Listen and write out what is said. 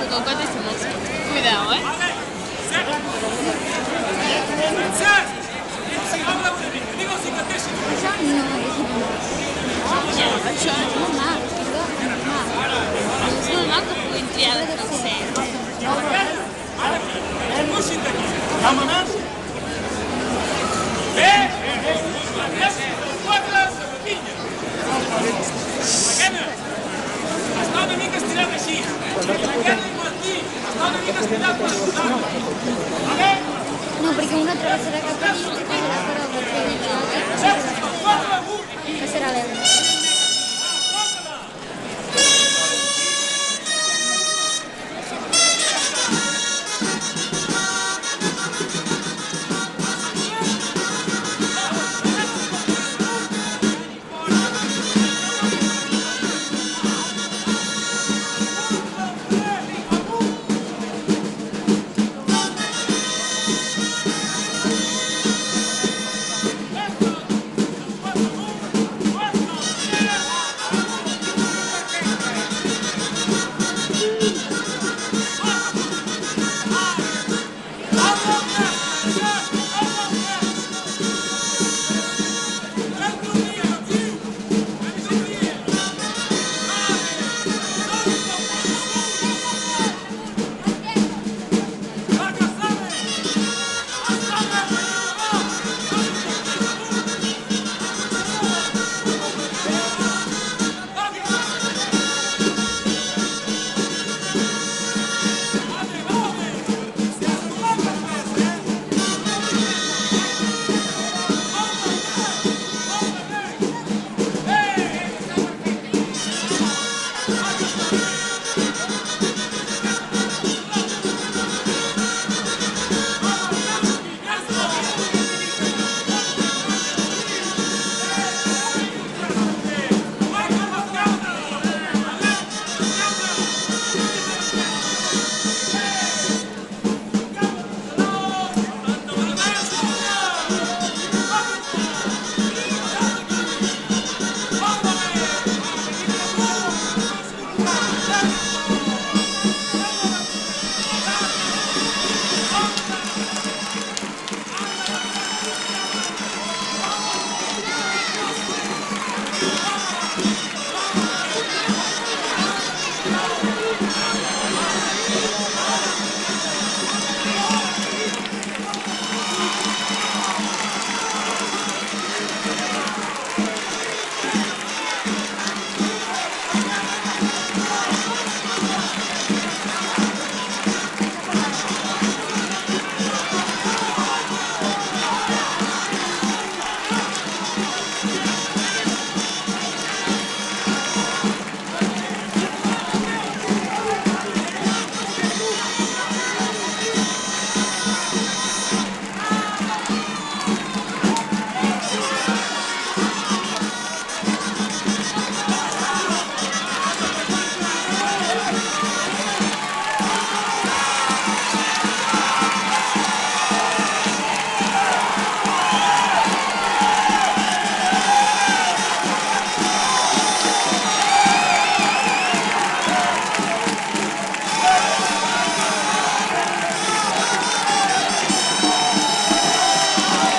cocote se mosca. Cuidado, ¿eh? Això és normal. És normal que puguin triar de francès. Vámonos. Està una mica estirat així. Està una mica estirat per a No, perquè una travessarà cap allí i serà per al que serà l'Elna.